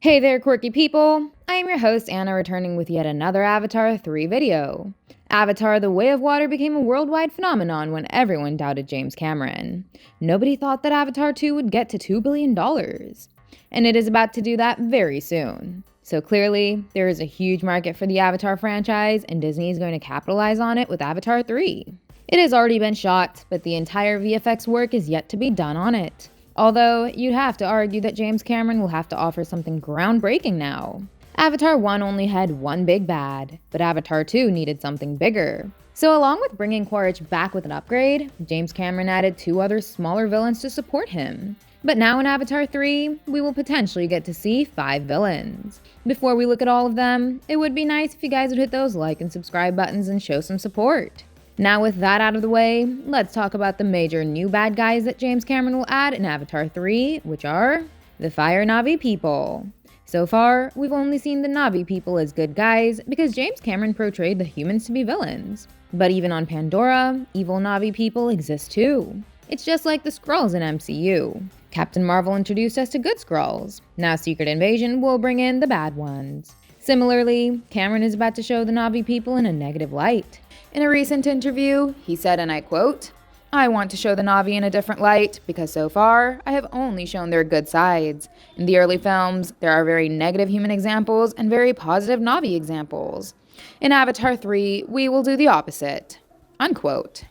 Hey there, quirky people! I am your host, Anna, returning with yet another Avatar 3 video. Avatar: The Way of Water became a worldwide phenomenon when everyone doubted James Cameron. Nobody thought that Avatar 2 would get to $2 billion. And it is about to do that very soon. So clearly, there is a huge market for the Avatar franchise, and Disney is going to capitalize on it with Avatar 3. It has already been shot, but the entire VFX work is yet to be done on it. Although, you'd have to argue that James Cameron will have to offer something groundbreaking now. Avatar 1 only had one big bad, but Avatar 2 needed something bigger. So along with bringing Quaritch back with an upgrade, James Cameron added two other smaller villains to support him. But now in Avatar 3, we will potentially get to see 5 villains. Before we look at all of them, it would be nice if you guys would hit those like and subscribe buttons and show some support. Now with that out of the way, let's talk about the major new bad guys that James Cameron will add in Avatar 3, which are the Fire Na'vi people. So far, we've only seen the Na'vi people as good guys because James Cameron portrayed the humans to be villains. But even on Pandora, evil Na'vi people exist too. It's just like the Skrulls in MCU. Captain Marvel introduced us to good Skrulls. Now Secret Invasion will bring in the bad ones. Similarly, Cameron is about to show the Na'vi people in a negative light. In a recent interview, he said, and I quote, "I want to show the Na'vi in a different light because so far, I have only shown their good sides. In the early films, there are very negative human examples and very positive Na'vi examples. In Avatar 3, we will do the opposite." Unquote.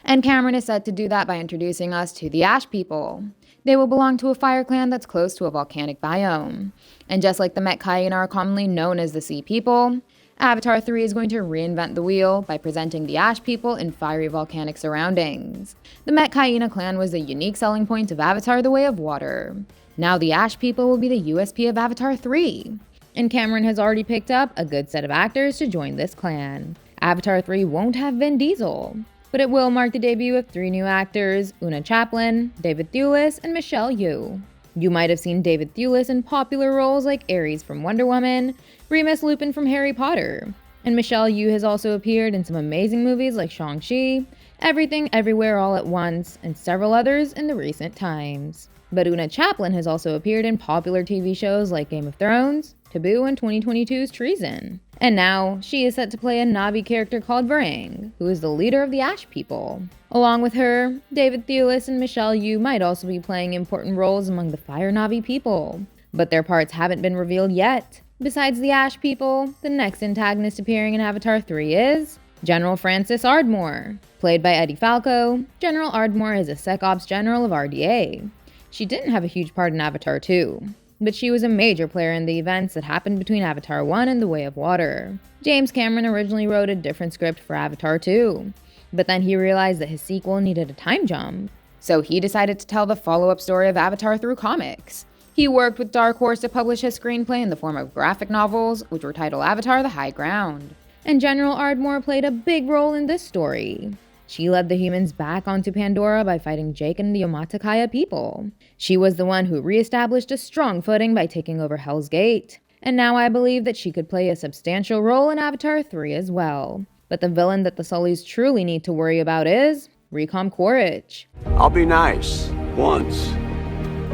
And Cameron is set to do that by introducing us to the Ash people. They will belong to a fire clan that's close to a volcanic biome. And just like the Metkayina are commonly known as the Sea People, Avatar 3 is going to reinvent the wheel by presenting the Ash people in fiery volcanic surroundings. The Metkayina clan was the unique selling point of Avatar: The Way of Water. Now the Ash people will be the USP of Avatar 3. And Cameron has already picked up a good set of actors to join this clan. Avatar 3 won't have Vin Diesel, but it will mark the debut of 3 new actors: Una Chaplin, David Thewlis, and Michelle Yeoh. You might have seen David Thewlis in popular roles like Ares from Wonder Woman, Remus Lupin from Harry Potter, and Michelle Yeoh has also appeared in some amazing movies like Shang-Chi, Everything Everywhere All at Once, and several others in the recent times. But Una Chaplin has also appeared in popular TV shows like Game of Thrones, Taboo, and 2022's Treason. And now, she is set to play a Na'vi character called Varang, who is the leader of the Ash people. Along with her, David Thewlis and Michelle Yeoh might also be playing important roles among the Fire Na'vi people, but their parts haven't been revealed yet. Besides the Ash people, the next antagonist appearing in Avatar 3 is General Francis Ardmore. Played by Eddie Falco, General Ardmore is a Sec Ops General of RDA. She didn't have a huge part in Avatar 2, but she was a major player in the events that happened between Avatar 1 and The Way of Water. James Cameron originally wrote a different script for Avatar 2, but then he realized that his sequel needed a time jump, so he decided to tell the follow-up story of Avatar through comics. He worked with Dark Horse to publish his screenplay in the form of graphic novels, which were titled Avatar: The High Ground. And General Ardmore played a big role in this story. She led the humans back onto Pandora by fighting Jake and the Omaticaya people. She was the one who re-established a strong footing by taking over Hell's Gate. And now I believe that she could play a substantial role in Avatar 3 as well. But the villain that the Sullys truly need to worry about is Recom Quaritch. I'll be nice once,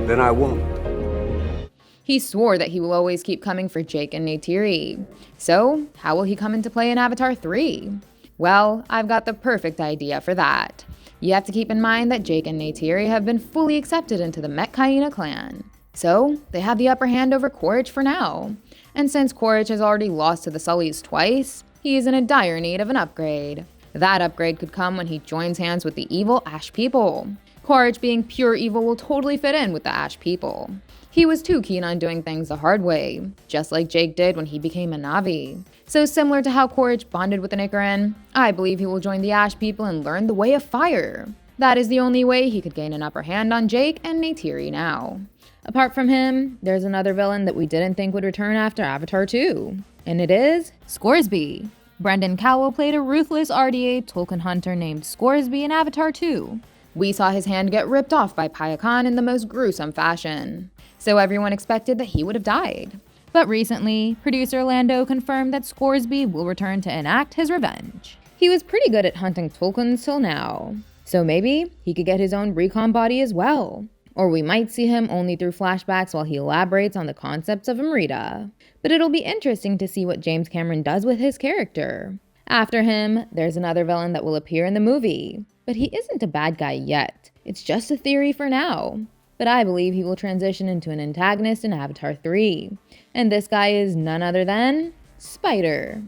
then I won't. He swore that he will always keep coming for Jake and Neytiri. So, how will he come into play in Avatar 3? Well, I've got the perfect idea for that. You have to keep in mind that Jake and Neytiri have been fully accepted into the Metkayina clan. So, they have the upper hand over Quaritch for now. And since Quaritch has already lost to the Sullys twice, he is in a dire need of an upgrade. That upgrade could come when he joins hands with the evil Ash people. Quaritch being pure evil will totally fit in with the Ash people. He was too keen on doing things the hard way, just like Jake did when he became a Na'vi. So similar to how Quaritch bonded with an Ikaran, I believe he will join the Ash people and learn the way of fire. That is the only way he could gain an upper hand on Jake and Neytiri now. Apart from him, there's another villain that we didn't think would return after Avatar 2, and it is Scoresby. Brendan Cowell played a ruthless RDA Tolkien hunter named Scoresby in Avatar 2. We saw his hand get ripped off by Paya Khan in the most gruesome fashion, so everyone expected that he would have died. But recently, producer Lando confirmed that Scoresby will return to enact his revenge. He was pretty good at hunting Tolkiens till now, so maybe he could get his own recon body as well. Or we might see him only through flashbacks while he elaborates on the concepts of Amrita. But it'll be interesting to see what James Cameron does with his character. After him, there's another villain that will appear in the movie. But he isn't a bad guy yet. It's just a theory for now. But I believe he will transition into an antagonist in Avatar 3. And this guy is none other than Spider.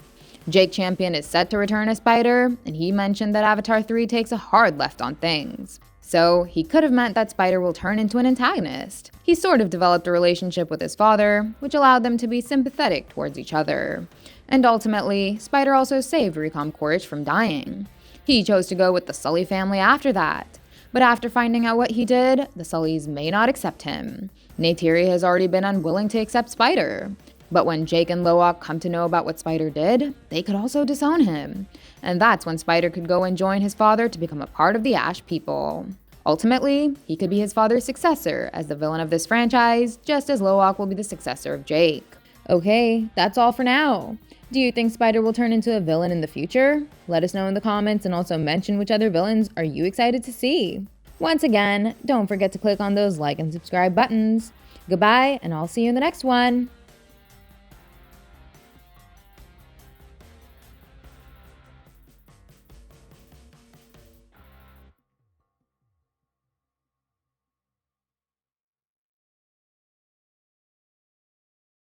Jake Champion is set to return as Spider, and he mentioned that Avatar 3 takes a hard left on things. So he could have meant that Spider will turn into an antagonist. He sort of developed a relationship with his father, which allowed them to be sympathetic towards each other. And ultimately, Spider also saved Recom Quaritch from dying. He chose to go with the Sully family after that. But after finding out what he did, the Sullys may not accept him. Neytiri has already been unwilling to accept Spider. But when Jake and Loak come to know about what Spider did, they could also disown him. And that's when Spider could go and join his father to become a part of the Ash people. Ultimately, he could be his father's successor as the villain of this franchise, just as Loak will be the successor of Jake. Okay, that's all for now. Do you think Spider will turn into a villain in the future? Let us know in the comments and also mention which other villains are you excited to see. Once again, don't forget to click on those like and subscribe buttons. Goodbye, and I'll see you in the next one.